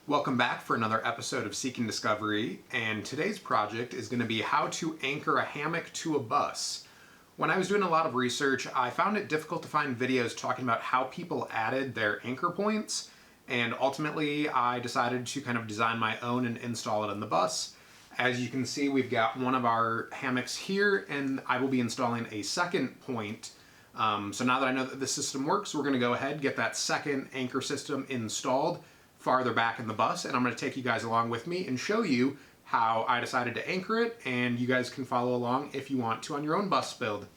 Welcome back for another episode of Seek and Discovery, and today's project is going to be how to anchor a hammock to a bus. When I was doing a lot of research, I found it difficult to find videos talking about how people added their anchor points, and ultimately I decided to kind of design my own and install it on the bus. As you can see, we've got one of our hammocks here, and I will be installing a second point. So now that I know that this system works, we're going to go ahead and get that second anchor system installed farther back in the bus, and I'm going to take you guys along with me and show you how I decided to anchor it, and you guys can follow along if you want to on your own bus build.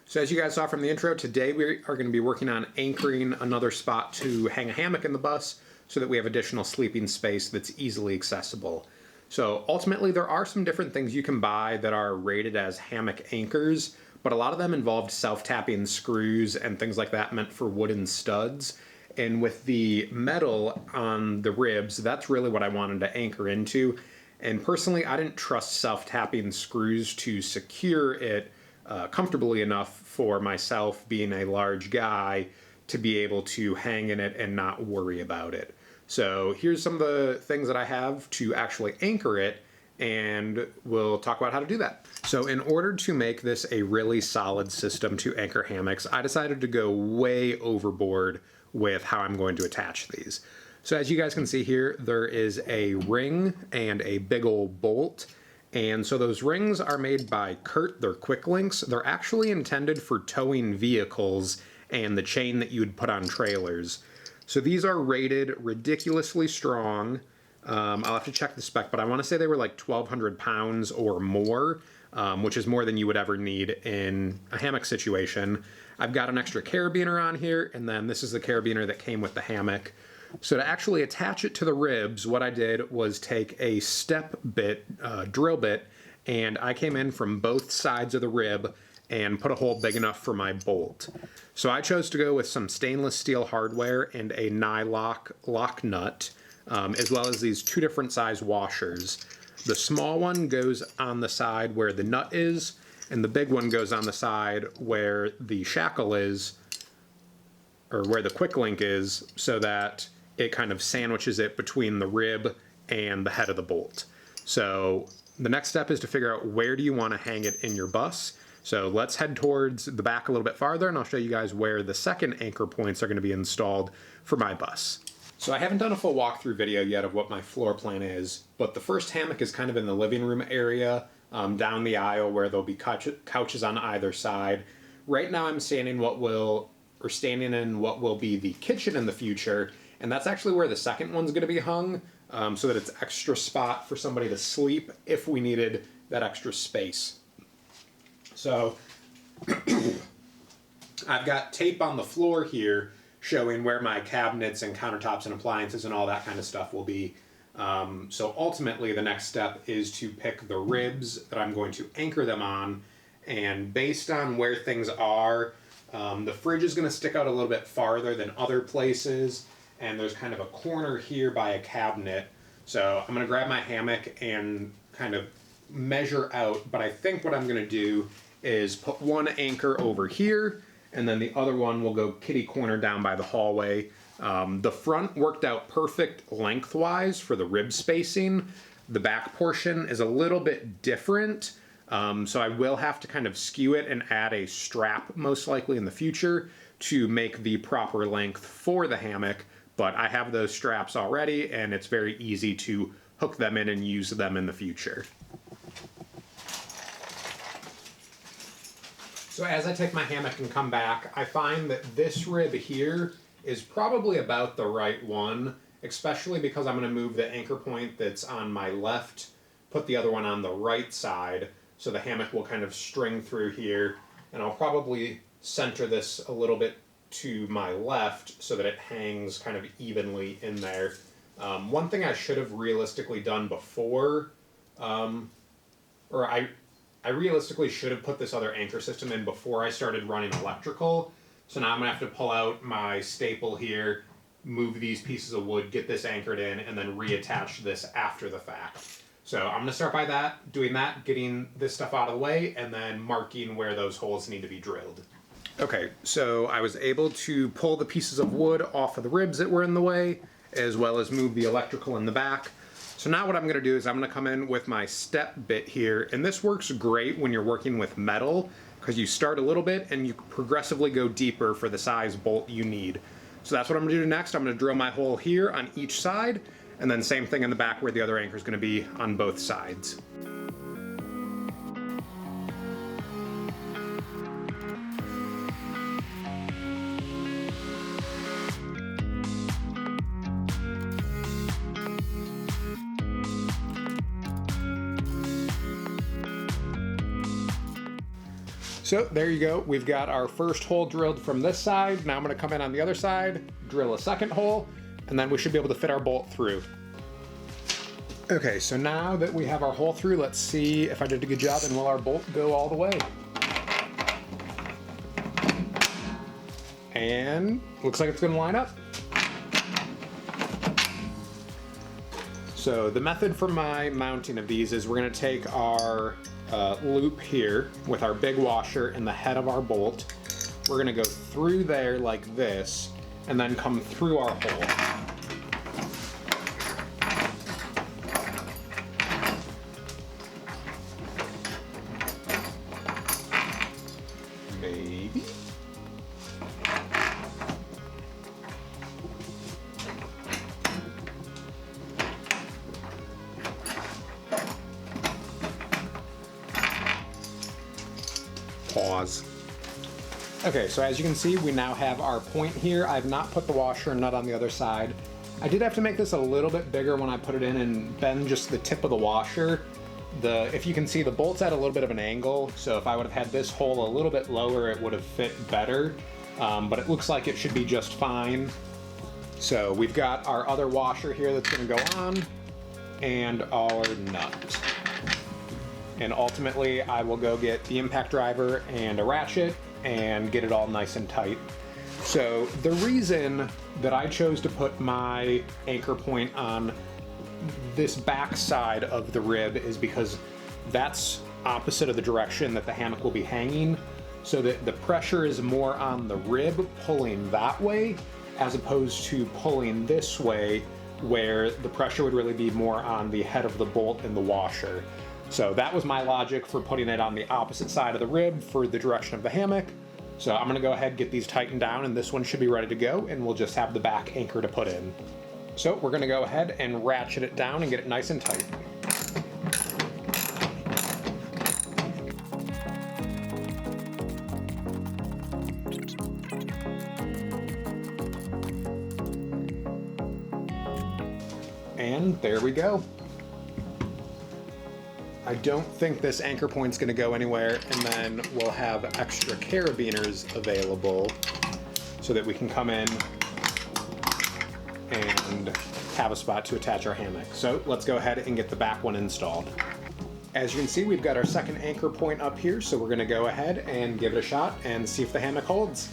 So as you guys saw from the intro, today we are going to be working on anchoring another spot to hang a hammock in the bus so that we have additional sleeping space that's easily accessible. So ultimately there are some different things you can buy that are rated as hammock anchors, but a lot of them involved self-tapping screws and things like that meant for wooden studs. And with the metal on the ribs, that's really what I wanted to anchor into. And personally, I didn't trust self-tapping screws to secure it comfortably enough for myself, being a large guy, to be able to hang in it and not worry about it. So here's some of the things that I have to actually anchor it, and we'll talk about how to do that. So in order to make this a really solid system to anchor hammocks, I decided to go way overboard with how I'm going to attach these. So as you guys can see here, there is a ring and a big old bolt. And so those rings are made by Kurt. They're quick links. They're actually intended for towing vehicles and the chain that you would put on trailers. So these are rated ridiculously strong. I'll have to check the spec, but I want to say they were like 1,200 pounds or more, which is more than you would ever need in a hammock situation. I've got an extra carabiner on here, and then this is the carabiner that came with the hammock. So to actually attach it to the ribs, what I did was take a step bit, drill bit, and I came in from both sides of the rib and put a hole big enough for my bolt. So I chose to go with some stainless steel hardware and a nylock lock nut, as well as these two different size washers. The small one goes on the side where the nut is, and the big one goes on the side where the shackle is, or where the quick link is, so that it kind of sandwiches it between the rib and the head of the bolt. So the next step is to figure out where do you want to hang it in your bus. So let's head towards the back a little bit farther, and I'll show you guys where the second anchor points are going to be installed for my bus. So I haven't done a full walkthrough video yet of what my floor plan is, but the first hammock is kind of in the living room area, down the aisle where there'll be couches on either side. Right now I'm standing in what will be the kitchen in the future, and that's actually where the second one's going to be hung, so that it's extra spot for somebody to sleep if we needed that extra space. So I've got tape on the floor here showing where my cabinets and countertops and appliances and all that kind of stuff will be. So ultimately the next step is to pick the ribs that I'm going to anchor them on, and based on where things are, the fridge is going to stick out a little bit farther than other places, and there's kind of a corner here by a cabinet. So I'm going to grab my hammock and kind of measure out, but I think what I'm going to do is put one anchor over here, and then the other one will go kitty corner down by the hallway. The front worked out perfect lengthwise for the rib spacing. The back portion is a little bit different, so I will have to kind of skew it and add a strap most likely in the future to make the proper length for the hammock, but I have those straps already and it's very easy to hook them in and use them in the future. So as I take my hammock and come back, I find that this rib here is probably about the right one, especially because I'm going to move the anchor point that's on my left, put the other one on the right side, so the hammock will kind of string through here, and I'll probably center this a little bit to my left so that it hangs kind of evenly in there. One thing I should have realistically done before, I realistically should have put this other anchor system in before I started running electrical. So now I'm going to have to pull out my staple here, move these pieces of wood, get this anchored in, and then reattach this after the fact. So I'm going to start by doing that, getting this stuff out of the way, and then marking where those holes need to be drilled. Okay, so I was able to pull the pieces of wood off of the ribs that were in the way, as well as move the electrical in the back. So now what I'm gonna do is I'm gonna come in with my step bit here, and this works great when you're working with metal, because you start a little bit and you progressively go deeper for the size bolt you need. So that's what I'm gonna do next. I'm gonna drill my hole here on each side, and then same thing in the back where the other anchor is gonna be on both sides. So there you go, we've got our first hole drilled from this side. Now I'm gonna come in on the other side, drill a second hole, and then we should be able to fit our bolt through. Okay, so now that we have our hole through, let's see if I did a good job and will our bolt go all the way. And looks like it's gonna line up. So the method for my mounting of these is we're gonna take our loop here with our big washer in the head of our bolt. We're gonna go through there like this and then come through our hole. Maybe. Pause. Okay, so as you can see, we now have our point here. I've not put the washer and nut on the other side. I did have to make this a little bit bigger when I put it in and bend just the tip of the washer. If you can see, the bolt's at a little bit of an angle, so if I would have had this hole a little bit lower, it would have fit better, but it looks like it should be just fine. So we've got our other washer here that's gonna go on, and our nut. And ultimately, I will go get the impact driver and a ratchet and get it all nice and tight. So the reason that I chose to put my anchor point on this back side of the rib is because that's opposite of the direction that the hammock will be hanging, so that the pressure is more on the rib pulling that way as opposed to pulling this way, where the pressure would really be more on the head of the bolt and the washer. So that was my logic for putting it on the opposite side of the rib for the direction of the hammock. So I'm gonna go ahead and get these tightened down, and this one should be ready to go, and we'll just have the back anchor to put in. So we're gonna go ahead and ratchet it down and get it nice and tight. And there we go. I don't think this anchor point's gonna go anywhere, and then we'll have extra carabiners available so that we can come in and have a spot to attach our hammock. So let's go ahead and get the back one installed. As you can see, we've got our second anchor point up here, so we're gonna go ahead and give it a shot and see if the hammock holds.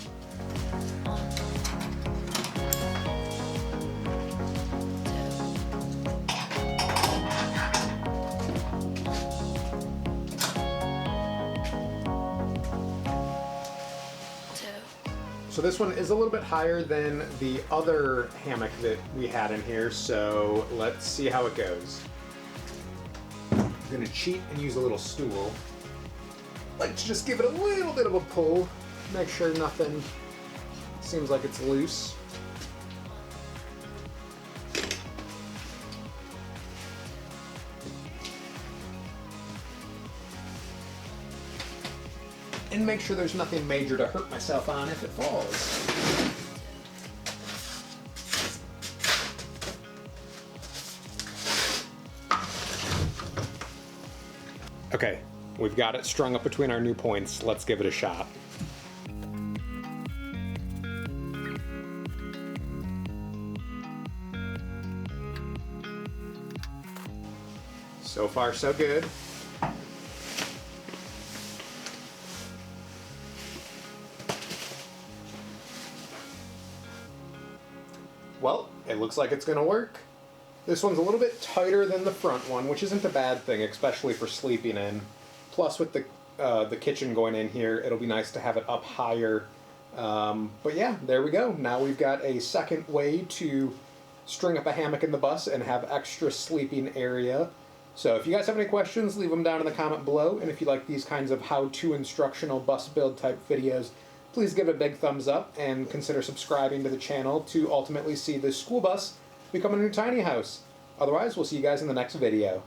So this one is a little bit higher than the other hammock that we had in here, so let's see how it goes. I'm gonna cheat and use a little stool. Like to just give it a little bit of a pull, make sure nothing seems like it's loose. And make sure there's nothing major to hurt myself on if it falls. Okay, we've got it strung up between our new points. Let's give it a shot. So far, so good. Well, it looks like it's gonna work. This one's a little bit tighter than the front one, which isn't a bad thing, especially for sleeping in. Plus, with the kitchen going in here, it'll be nice to have it up higher. But yeah, there we go. Now we've got a second way to string up a hammock in the bus and have extra sleeping area. So if you guys have any questions, leave them down in the comment below, and if you like these kinds of how-to instructional bus build type videos, please give it a big thumbs up and consider subscribing to the channel to ultimately see this school bus become a new tiny house. Otherwise, we'll see you guys in the next video.